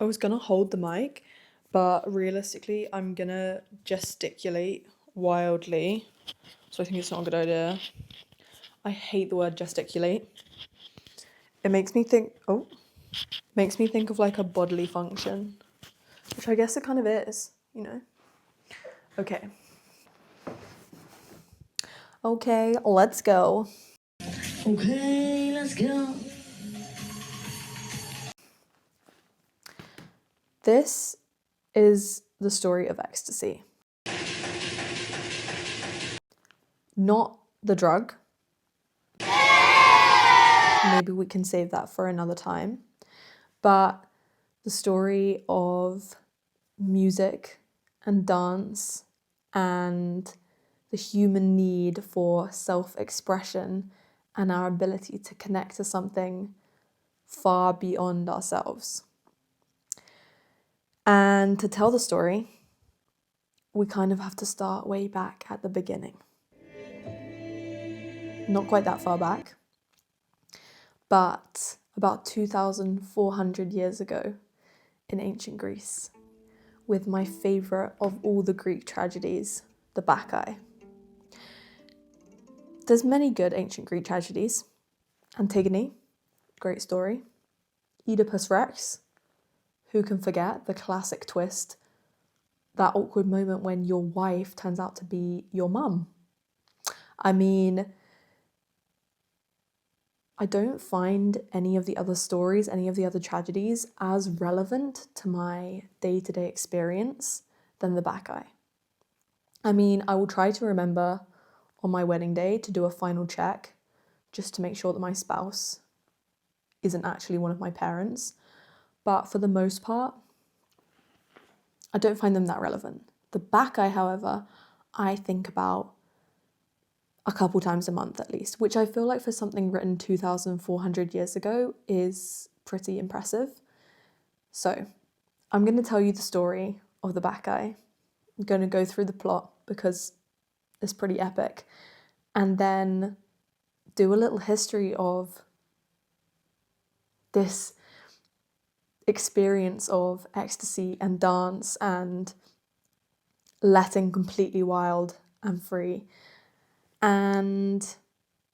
I was gonna hold the mic, but realistically, I'm gonna gesticulate wildly. So I think it's not a good idea. I hate the word gesticulate. It makes me think of like a bodily function, which I guess it kind of is, you know? Okay. Okay, let's go. Okay, let's go. This is the story of ecstasy. Not the drug. Maybe we can save that for another time. But the story of music and dance and the human need for self-expression and our ability to connect to something far beyond ourselves. And to tell the story, we kind of have to start way back at the beginning. Not quite that far back, but about 2,400 years ago in ancient Greece, with my favourite of all the Greek tragedies, the Bacchae. There's many good ancient Greek tragedies. Antigone, great story. Oedipus Rex, who can forget the classic twist, that awkward moment when your wife turns out to be your mum. I mean, I don't find any of the other stories, any of the other tragedies as relevant to my day-to-day experience than the Bacchae. I mean, I will try to remember on my wedding day to do a final check just to make sure that my spouse isn't actually one of my parents. But for the most part, I don't find them that relevant. The Bacchae, however, I think about a couple times a month at least, which I feel like for something written 2,400 years ago is pretty impressive. So I'm going to tell you the story of the Bacchae. I'm going to go through the plot because it's pretty epic, and then do a little history of this experience of ecstasy and dance and letting completely wild and free, and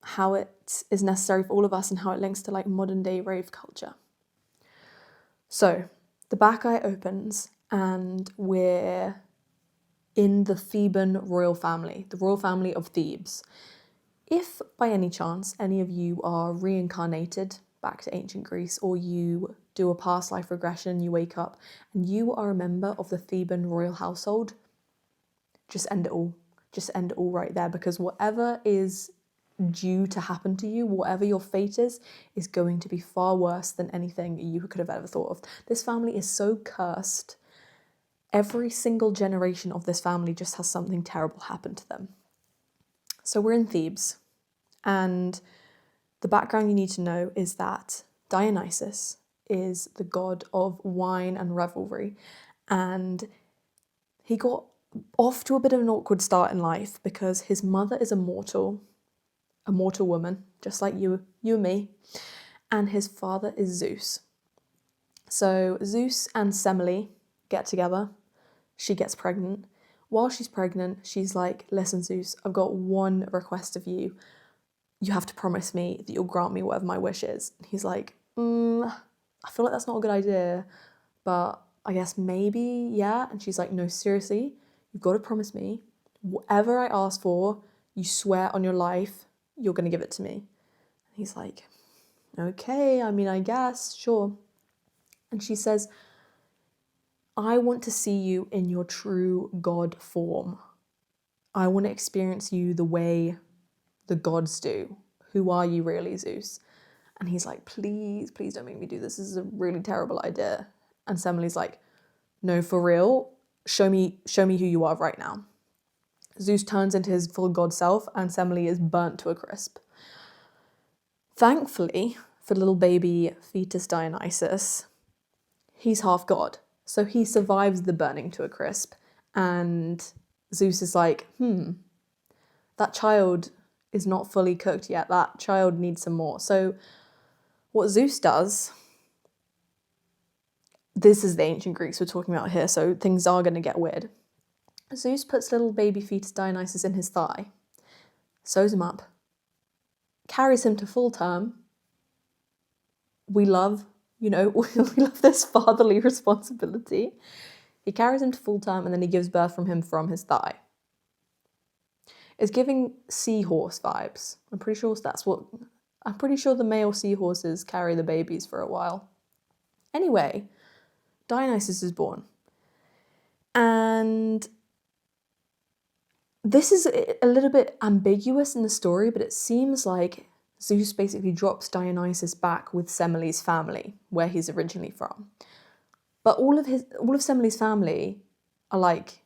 how it is necessary for all of us and how it links to like modern day rave culture. So the Bacchae opens and we're in the Theban royal family, the royal family of Thebes. If by any chance any of you are reincarnated back to ancient Greece, or you do a past life regression, you wake up and you are a member of the Theban royal household, just end it all. Just end it all right there, because whatever is due to happen to you, whatever your fate is going to be far worse than anything you could have ever thought of. This family is so cursed. Every single generation of this family just has something terrible happen to them. So we're in Thebes, and the background you need to know is that Dionysus is the god of wine and revelry, and he got off to a bit of an awkward start in life because his mother is a mortal woman, just like you and me, and his father is Zeus. So Zeus and Semele get together, she gets pregnant. While she's pregnant, she's like, listen, Zeus, I've got one request of you. You have to promise me that you'll grant me whatever my wish is. And he's like, I feel like that's not a good idea, but I guess maybe, yeah. And she's like, no, seriously, you've got to promise me whatever I ask for, you swear on your life, you're going to give it to me. And he's like, okay, I mean, I guess, sure. And she says, I want to see you in your true God form. I want to experience you the way the gods do. Who are you really, Zeus? And he's like, please, please don't make me do this. This is a really terrible idea. And Semele's like, no, for real, show me who you are right now. Zeus turns into his full god self and Semele is burnt to a crisp. Thankfully, for little baby fetus Dionysus, he's half god. So he survives the burning to a crisp. And Zeus is like, that child is not fully cooked yet. That child needs some more. So what Zeus does, this is the ancient Greeks we're talking about here, so things are going to get weird. Zeus puts little baby fetus Dionysus in his thigh, sews him up, carries him to full term. We love, we love this fatherly responsibility. He carries him to full term and then he gives birth from his thigh. It's giving seahorse vibes. I'm pretty sure the male seahorses carry the babies for a while. Anyway, Dionysus is born. And this is a little bit ambiguous in the story, but it seems like Zeus basically drops Dionysus back with Semele's family, where he's originally from. But all of Semele's family are like,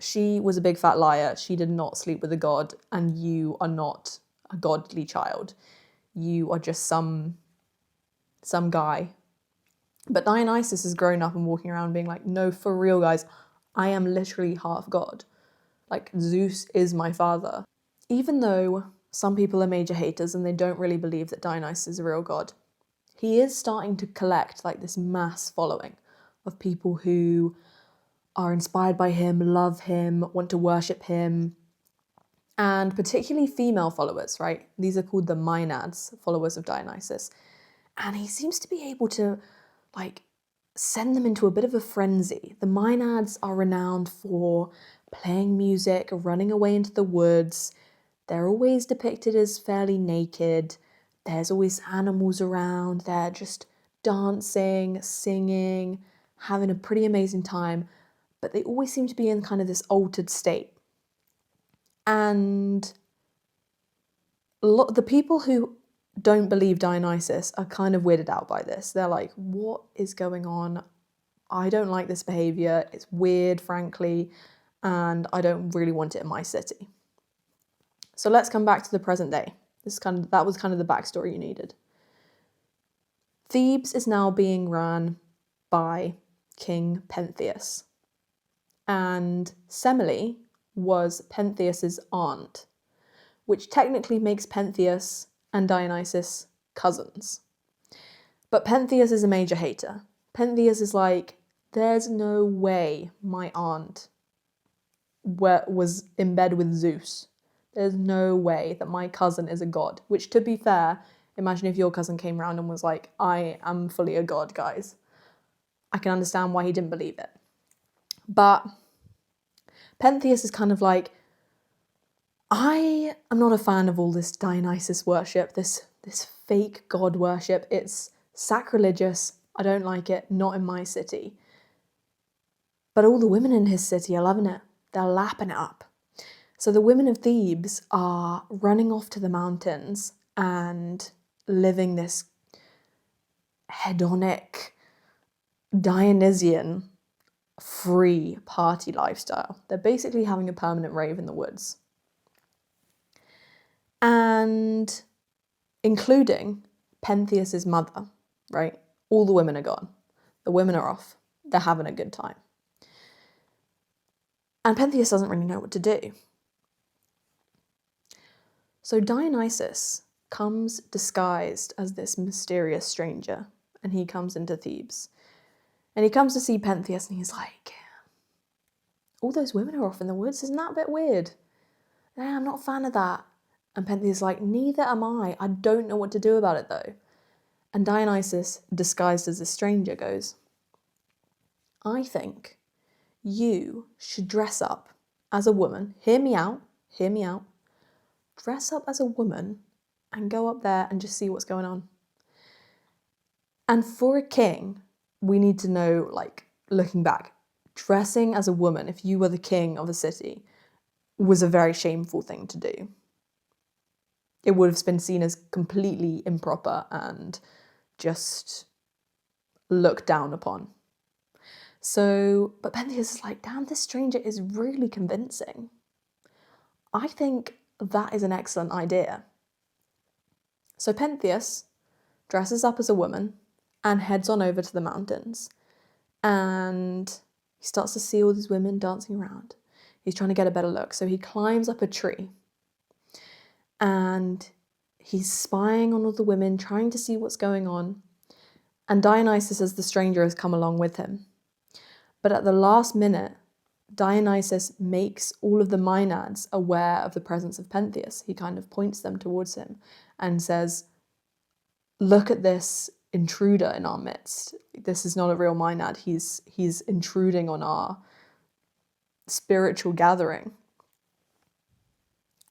she was a big fat liar, she did not sleep with a god, and you are not a godly child. You are just some guy. But Dionysus has grown up and walking around being like, no, for real, guys, I am literally half god. Like, Zeus is my father. Even though some people are major haters and they don't really believe that Dionysus is a real god, he is starting to collect like this mass following of people who are inspired by him, love him, want to worship him, and particularly female followers, right? These are called the Maenads, followers of Dionysus. And he seems to be able to like send them into a bit of a frenzy. The Maenads are renowned for playing music, running away into the woods. They're always depicted as fairly naked. There's always animals around. They're just dancing, singing, having a pretty amazing time. But they always seem to be in kind of this altered state. And the people who don't believe Dionysus are kind of weirded out by this. They're like, what is going on? I don't like this behaviour. It's weird, frankly, and I don't really want it in my city. So let's come back to the present day. That was kind of the backstory you needed. Thebes is now being run by King Pentheus. And Semele was Pentheus's aunt, which technically makes Pentheus and Dionysus cousins. But Pentheus is a major hater. Pentheus is like, there's no way my aunt was in bed with Zeus. There's no way that my cousin is a god. Which, to be fair, imagine if your cousin came around and was like, I am fully a god, guys. I can understand why he didn't believe it. But Pentheus is kind of like, I am not a fan of all this Dionysus worship, this fake god worship. It's sacrilegious. I don't like it. Not in my city. But all the women in his city are loving it. They're lapping it up. So the women of Thebes are running off to the mountains and living this hedonic, Dionysian, free party lifestyle. They're basically having a permanent rave in the woods. And including Pentheus's mother, right? All the women are gone. The women are off. They're having a good time. And Pentheus doesn't really know what to do. So Dionysus comes disguised as this mysterious stranger, and he comes into Thebes. And he comes to see Pentheus, and he's like, all those women are off in the woods, isn't that a bit weird? Yeah, I'm not a fan of that. And Pentheus is like, neither am I. I don't know what to do about it though. And Dionysus, disguised as a stranger, goes, I think you should dress up as a woman. Hear me out. Dress up as a woman and go up there and just see what's going on. And for a king, we need to know, like, looking back, dressing as a woman, if you were the king of a city, was a very shameful thing to do. It would have been seen as completely improper and just looked down upon. So, but Pentheus is like, damn, this stranger is really convincing. I think that is an excellent idea. So Pentheus dresses up as a woman and heads on over to the mountains. And he starts to see all these women dancing around. He's trying to get a better look. So he climbs up a tree and he's spying on all the women, trying to see what's going on. And Dionysus as the stranger has come along with him. But at the last minute, Dionysus makes all of the Maenads aware of the presence of Pentheus. He kind of points them towards him and says, look at this intruder in our midst. This is not a real Maenad. He's intruding on our spiritual gathering.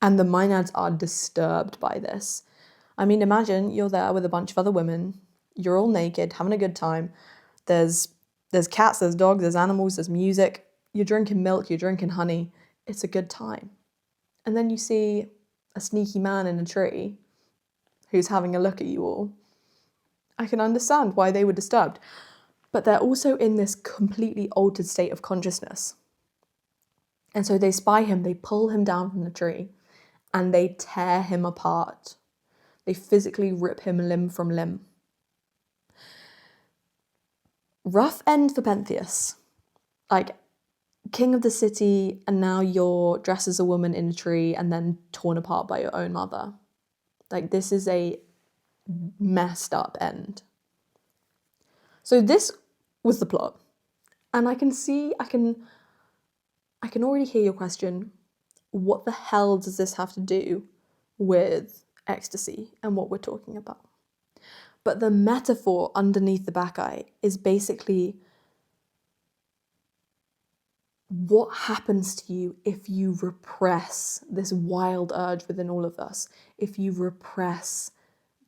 And the Maenads are disturbed by this. I mean, imagine you're there with a bunch of other women. You're all naked, having a good time. There's cats, there's dogs, there's animals, there's music. You're drinking milk, you're drinking honey. It's a good time. And then you see a sneaky man in a tree who's having a look at you all. I can understand why they were disturbed. But they're also in this completely altered state of consciousness. And so they spy him, they pull him down from the tree, and they tear him apart. They physically rip him limb from limb. Rough end for Pentheus. Like, king of the city, and now you're dressed as a woman in a tree and then torn apart by your own mother. Like, this is a messed up end. So this was the plot. And I can already hear your question. What the hell does this have to do with ecstasy and what we're talking about? But the metaphor underneath the Bacchae is basically what happens to you if you repress this wild urge within all of us, if you repress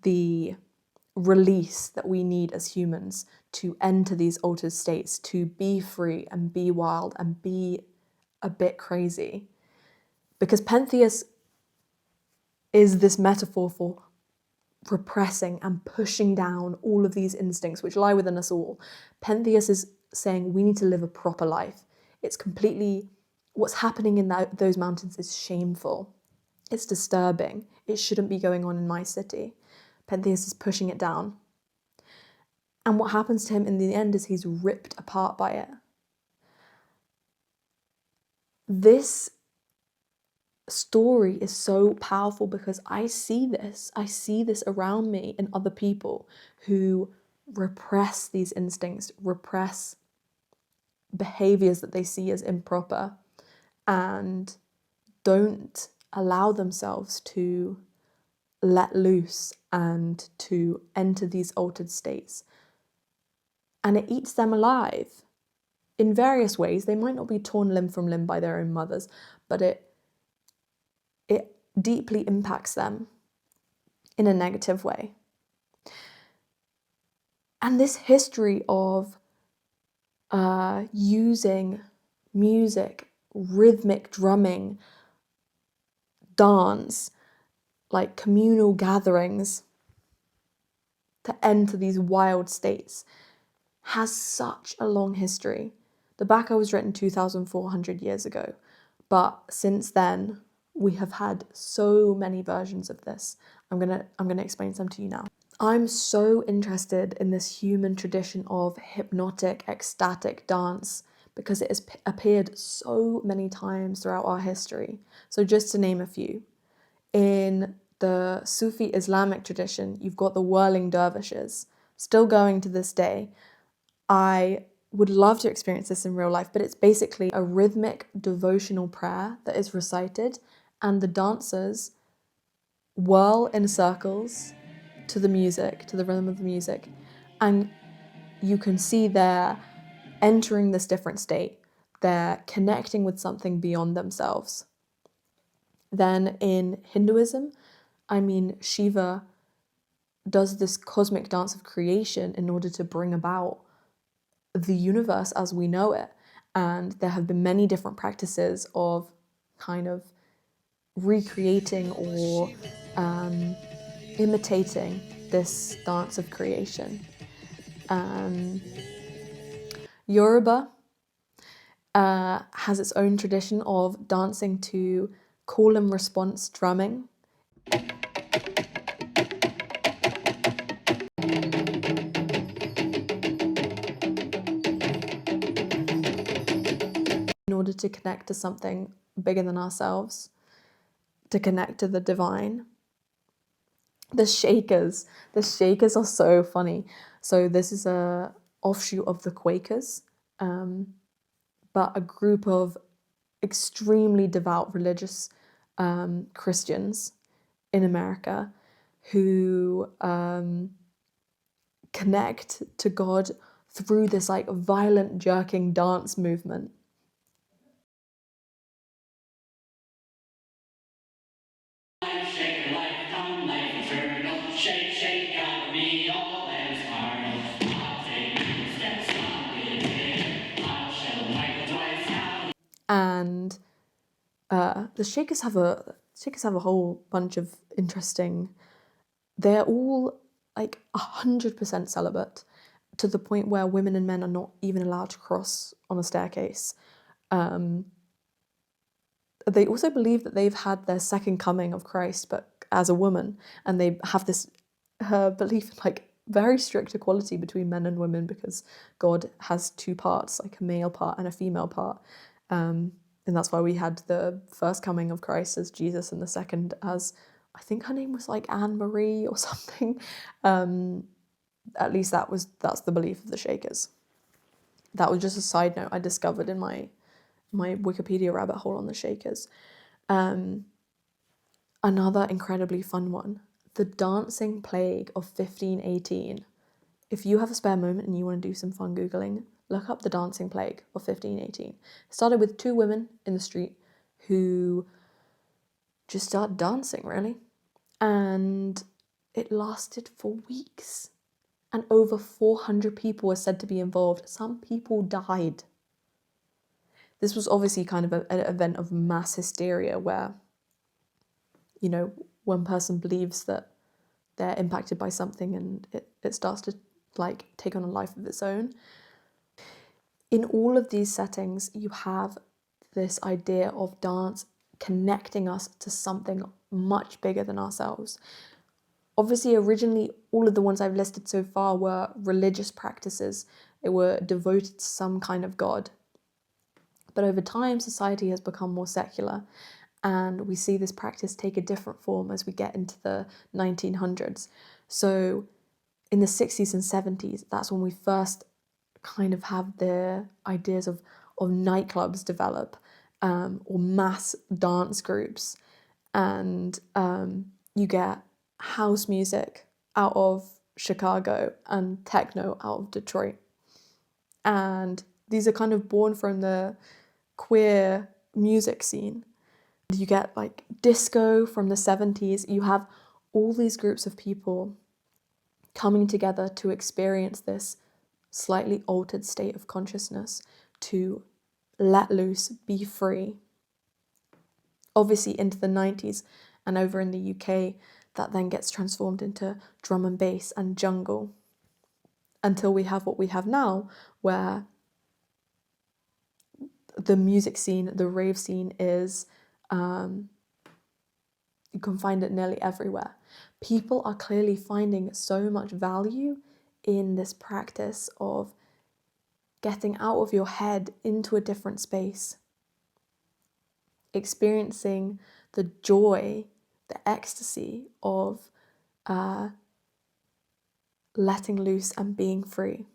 the release that we need as humans to enter these altered states, to be free and be wild and be a bit crazy. Because Pentheus is this metaphor for repressing and pushing down all of these instincts which lie within us all. Pentheus is saying we need to live a proper life. It's completely, what's happening in those mountains is shameful. It's disturbing. It shouldn't be going on in my city. Pentheus is pushing it down. And what happens to him in the end is he's ripped apart by it. This story is so powerful because I see this around me in other people who repress these instincts, repress behaviors that they see as improper, and don't allow themselves to let loose and to enter these altered states. And it eats them alive in various ways. They might not be torn limb from limb by their own mothers, but it deeply impacts them in a negative way. And this history of using music, rhythmic drumming, dance, like communal gatherings to enter these wild states has such a long history. The Bacchae was written 2,400 years ago, but since then we have had so many versions of this. I'm gonna explain some to you now. I'm so interested in this human tradition of hypnotic, ecstatic dance because it has appeared so many times throughout our history. So just to name a few, in the Sufi Islamic tradition, you've got the whirling dervishes, still going to this day. I would love to experience this in real life, but it's basically a rhythmic devotional prayer that is recited, and the dancers whirl in circles to the music, to the rhythm of the music, and you can see they're entering this different state. They're connecting with something beyond themselves. Then in Hinduism, Shiva does this cosmic dance of creation in order to bring about the universe as we know it. And there have been many different practices of kind of recreating or imitating this dance of creation. Yoruba has its own tradition of dancing to call and response drumming. In order to connect to something bigger than ourselves, to connect to the divine. The Shakers. The Shakers are so funny. So this is a offshoot of the Quakers, but a group of extremely devout religious Christians in America who connect to God through this like violent jerking dance movement. Shake your life, come life eternal. Shake, shake, gotta be all as carnal. I'll take you steps on it. I'll show Michael twice how. And the Shakers have a whole bunch of interesting. They're all like 100% celibate, to the point where women and men are not even allowed to cross on a staircase. They also believe that they've had their second coming of Christ, but as a woman, and they have this belief in like very strict equality between men and women because God has two parts, like a male part and a female part. And that's why we had the first coming of Christ as Jesus and the second as, I think her name was like Anne Marie or something. At least that's the belief of the Shakers. That was just a side note I discovered in my Wikipedia rabbit hole on the Shakers. Another incredibly fun one, the dancing plague of 1518. If you have a spare moment and you want to do some fun Googling, look up the dancing plague of 1518. It started with two women in the street who just started dancing, really. And it lasted for weeks. And over 400 people were said to be involved. Some people died. This was obviously kind of an event of mass hysteria where, you know, one person believes that they're impacted by something and it starts to like take on a life of its own. In all of these settings, you have this idea of dance connecting us to something much bigger than ourselves. Obviously, originally, all of the ones I've listed so far were religious practices. They were devoted to some kind of god. But over time, society has become more secular, and we see this practice take a different form as we get into the 1900s. So in the 60s and 70s, that's when we first kind of have the ideas of nightclubs develop, or mass dance groups. And you get house music out of Chicago and techno out of Detroit. And these are kind of born from the queer music scene. You get like disco from the 70s. You have all these groups of people coming together to experience this slightly altered state of consciousness, to let loose, be free. Obviously, into the 90s and over in the UK, that then gets transformed into drum and bass and jungle until we have what we have now, where the music scene, the rave scene is, you can find it nearly everywhere. People are clearly finding so much value in this practice of getting out of your head into a different space, experiencing the joy, the ecstasy of letting loose and being free.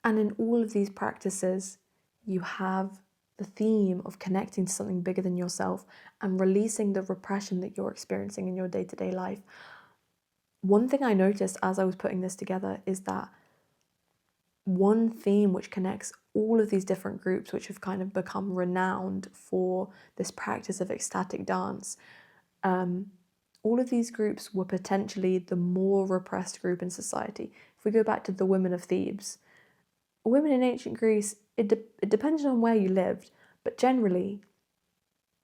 And in all of these practices, you have the theme of connecting to something bigger than yourself and releasing the repression that you're experiencing in your day-to-day life. One thing I noticed as I was putting this together is that one theme which connects all of these different groups, which have kind of become renowned for this practice of ecstatic dance, all of these groups were potentially the more repressed group in society. If we go back to the women of Thebes, women in ancient Greece, it depended on where you lived, but generally,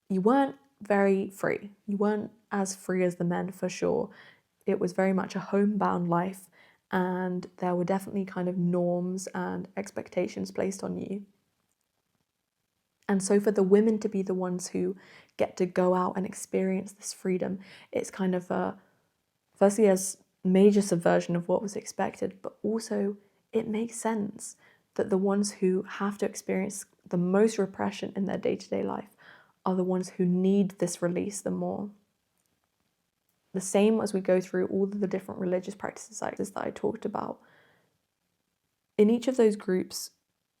you weren't very free. You weren't as free as the men, for sure. It was very much a homebound life, and there were definitely kind of norms and expectations placed on you. And so for the women to be the ones who get to go out and experience this freedom, it's kind of firstly a major subversion of what was expected, but also it makes sense that the ones who have to experience the most repression in their day-to-day life are the ones who need this release the more. the same as we go through all of the different religious practices that I talked about. In each of those groups,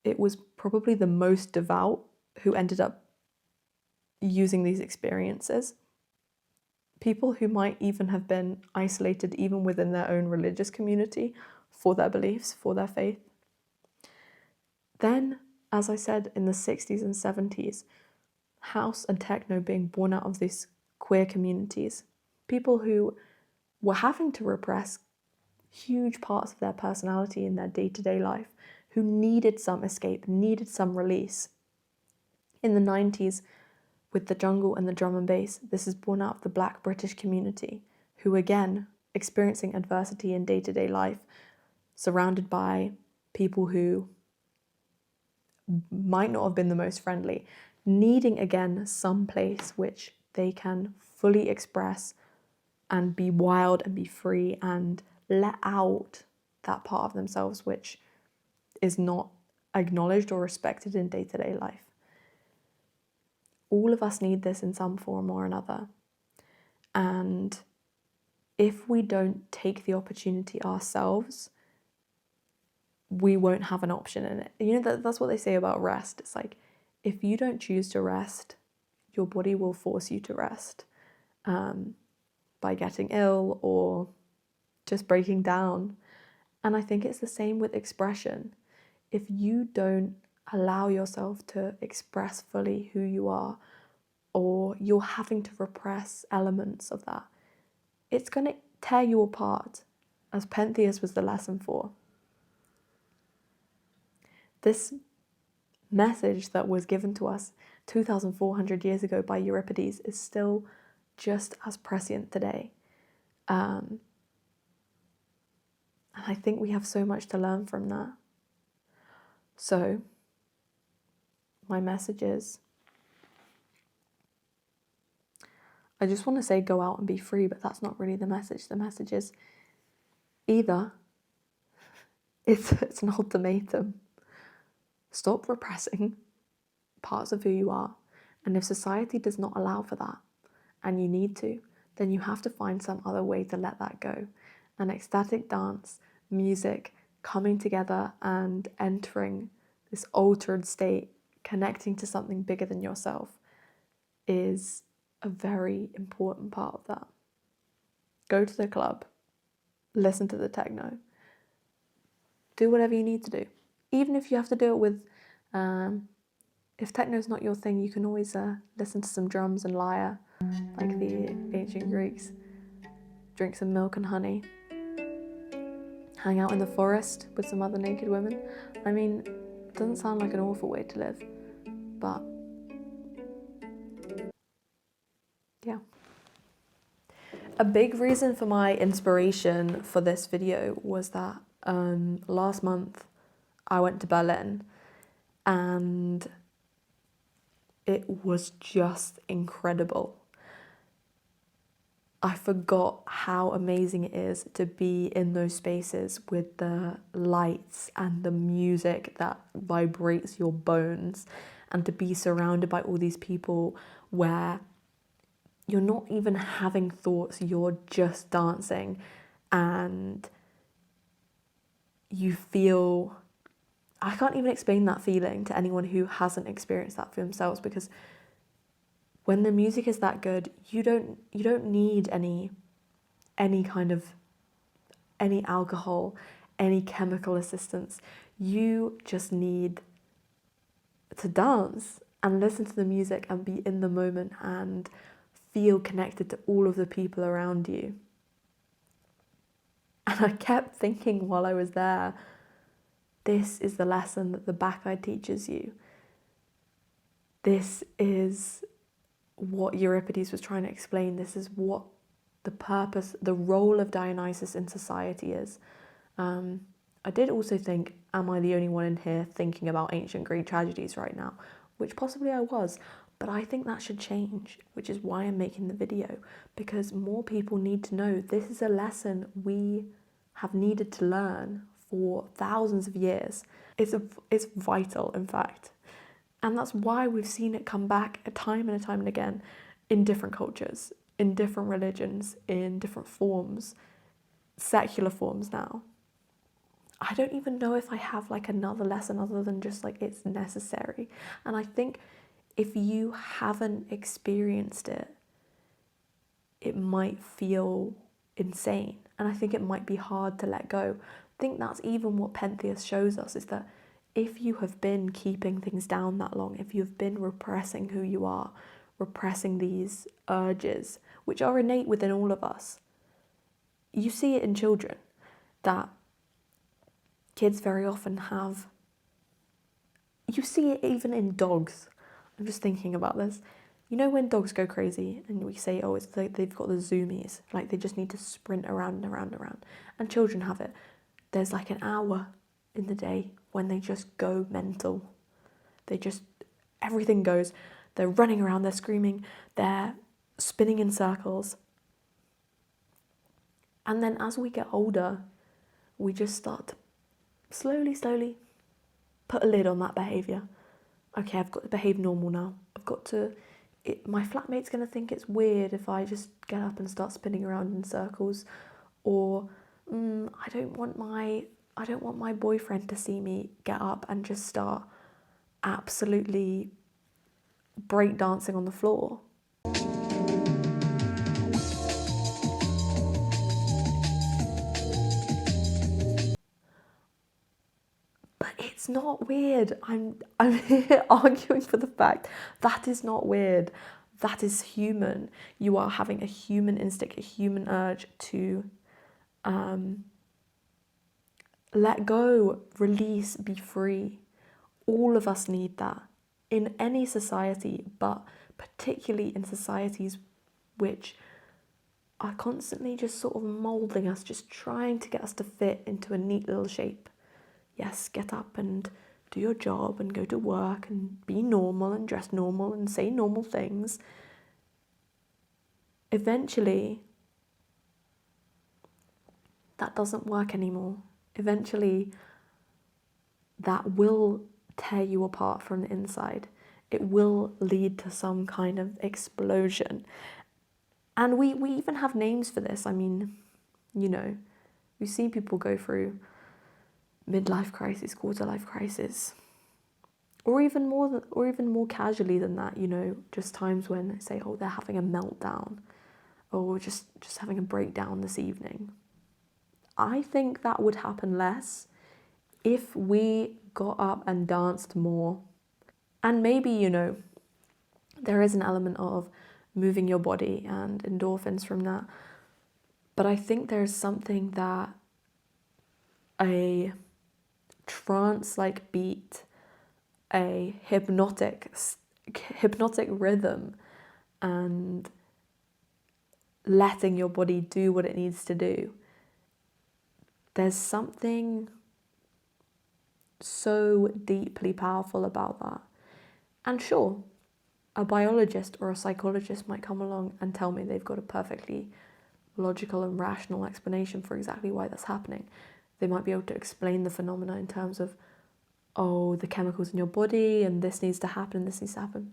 it was probably the most devout who ended up using these experiences. People who might even have been isolated even within their own religious community for their beliefs, for their faith. Then, as I said, in the 60s and 70s, house and techno being born out of these queer communities, people who were having to repress huge parts of their personality in their day-to-day life, who needed some escape, needed some release. In the 90s, with the jungle and the drum and bass, this is born out of the Black British community, who again, experiencing adversity in day-to-day life, surrounded by people who might not have been the most friendly, needing again some place which they can fully express and be wild and be free and let out that part of themselves which is not acknowledged or respected in day-to-day life. All of us need this in some form or another. And if we don't take the opportunity ourselves, we won't have an option in it. You know, that's what they say about rest. It's like, if you don't choose to rest, your body will force you to rest by getting ill or just breaking down. And I think it's the same with expression. If you don't allow yourself to express fully who you are, or you're having to repress elements of that, it's going to tear you apart, as Pentheus was the lesson for. This message that was given to us 2,400 years ago by Euripides is still just as prescient today. And I think we have so much to learn from that. So, my message is, I just want to say go out and be free, but that's not really the message. The message is either it's an ultimatum. Stop repressing parts of who you are. And if society does not allow for that, and you need to, then you have to find some other way to let that go. And ecstatic dance, music, coming together and entering this altered state, connecting to something bigger than yourself, is a very important part of that. Go to the club, listen to the techno, do whatever you need to do. Even if you have to do it with, if techno is not your thing, you can always listen to some drums and lyre, like the ancient Greeks. Drink some milk and honey. Hang out in the forest with some other naked women. I mean, it doesn't sound like an awful way to live, but yeah. A big reason for my inspiration for this video was that last month I went to Berlin and it was just incredible. I forgot how amazing it is to be in those spaces with the lights and the music that vibrates your bones, and to be surrounded by all these people where you're not even having thoughts, you're just dancing, and you feel, I can't even explain that feeling to anyone who hasn't experienced that for themselves, because when the music is that good, you don't need any alcohol, any chemical assistance. You just need to dance and listen to the music and be in the moment and feel connected to all of the people around you. And I kept thinking while I was there, this is the lesson that the Bacchae teaches you. This is what Euripides was trying to explain. This is what the purpose, the role of Dionysus in society is. I did also think, am I the only one in here thinking about ancient Greek tragedies right now? Which possibly I was, but I think that should change, which is why I'm making the video, because more people need to know this is a lesson we have needed to learn for thousands of years. It's vital, in fact. And that's why we've seen it come back time and time and again in different cultures. in different religions, in different forms, secular forms now. I don't even know if I have like another lesson other than just like it's necessary. And I think if you haven't experienced it, it might feel insane. And I think it might be hard to let go. I think that's even what Pentheus shows us, is that if you have been keeping things down that long, if you've been repressing who you are, repressing these urges, which are innate within all of us, you see it in children, that kids very often have. You see it even in dogs. I'm just thinking about this. You know when dogs go crazy and we say, oh, it's like they've got the zoomies, like they just need to sprint around and around and around. And children have it. There's like an hour in the day when they just go mental. Everything goes. They're running around, they're screaming, they're spinning in circles. And then as we get older, we just start to slowly put a lid on that behaviour. Okay, I've got to behave normal now. My flatmate's going to think it's weird if I just get up and start spinning around in circles. Or I don't want my boyfriend to see me get up and just start absolutely breakdancing on the floor. But it's not weird. I'm here arguing for the fact that is not weird. That is human. You are having a human instinct, a human urge to let go, release, be free. All of us need that in any society, but particularly in societies which are constantly just sort of moulding us, just trying to get us to fit into a neat little shape. Yes, get up and do your job and go to work and be normal and dress normal and say normal things. Eventually, that doesn't work anymore. Eventually, that will tear you apart from the inside. It will lead to some kind of explosion. And we even have names for this. I mean, we see people go through midlife crisis, quarter life crisis, or even more casually than that, just times when they say, oh, they're having a meltdown, or just having a breakdown this evening. I think that would happen less if we got up and danced more. And maybe, there is an element of moving your body and endorphins from that. But I think there's something that a trance-like beat, a hypnotic rhythm, and letting your body do what it needs to do. There's something so deeply powerful about that. And sure, a biologist or a psychologist might come along and tell me they've got a perfectly logical and rational explanation for exactly why that's happening. They might be able to explain the phenomena in terms of, oh, the chemicals in your body and this needs to happen and this needs to happen.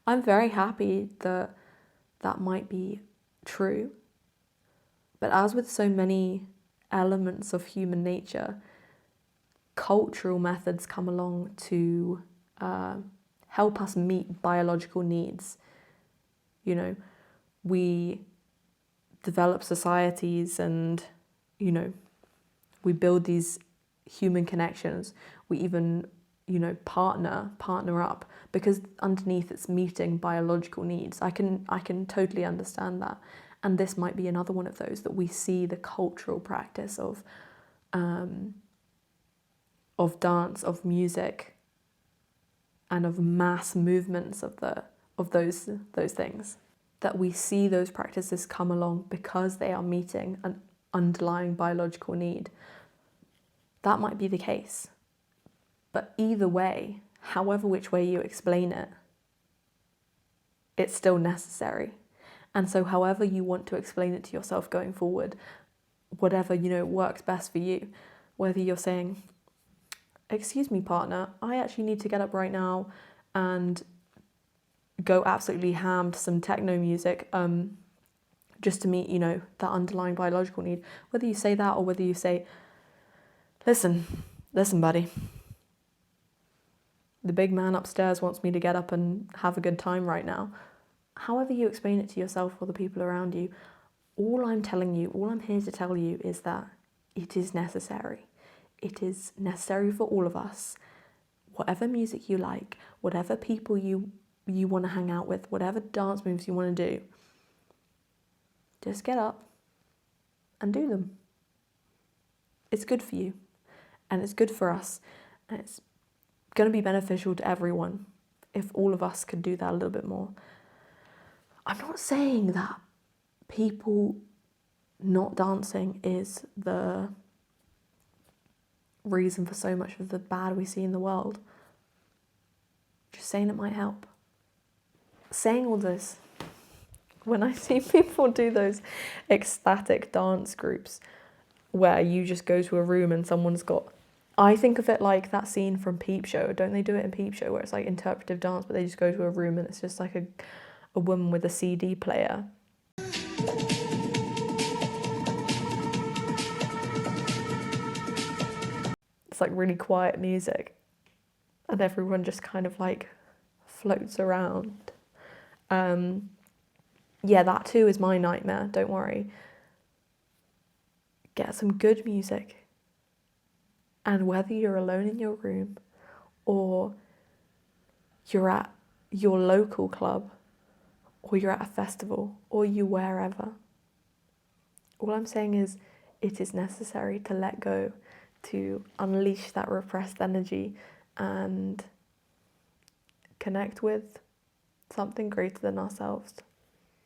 I'm very happy that that might be true. But as with so many elements of human nature, cultural methods come along to help us meet biological needs. We develop societies and, we build these human connections. We even, partner up because underneath it's meeting biological needs. I can totally understand that. And this might be another one of those that we see the cultural practice of dance, of music, and of mass movements of those things. That we see those practices come along because they are meeting an underlying biological need. That might be the case. But either way, however which way you explain it, it's still necessary. And so however you want to explain it to yourself going forward, whatever, works best for you, whether you're saying, excuse me, partner, I actually need to get up right now and go absolutely ham to some techno music, just to meet, that underlying biological need. Whether you say that or whether you say, listen, buddy, the big man upstairs wants me to get up and have a good time right now. However you explain it to yourself or the people around you, all I'm here to tell you is that it is necessary. It is necessary for all of us. Whatever music you like, whatever people you want to hang out with, whatever dance moves you want to do, just get up and do them. It's good for you, and it's good for us, and it's going to be beneficial to everyone if all of us could do that a little bit more. I'm not saying that people not dancing is the reason for so much of the bad we see in the world. Just saying it might help. Saying all this, when I see people do those ecstatic dance groups where you just go to a room and someone's got, I think of it like that scene from Peep Show. Don't they do it in Peep Show where it's like interpretive dance, but they just go to a room and it's just like a woman with a CD player? It's like really quiet music and everyone just kind of like floats around. Yeah, that too is my nightmare, don't worry. Get some good music, and whether you're alone in your room or you're at your local club or you're at a festival or you wherever, all I'm saying is it is necessary to let go, to unleash that repressed energy and connect with something greater than ourselves.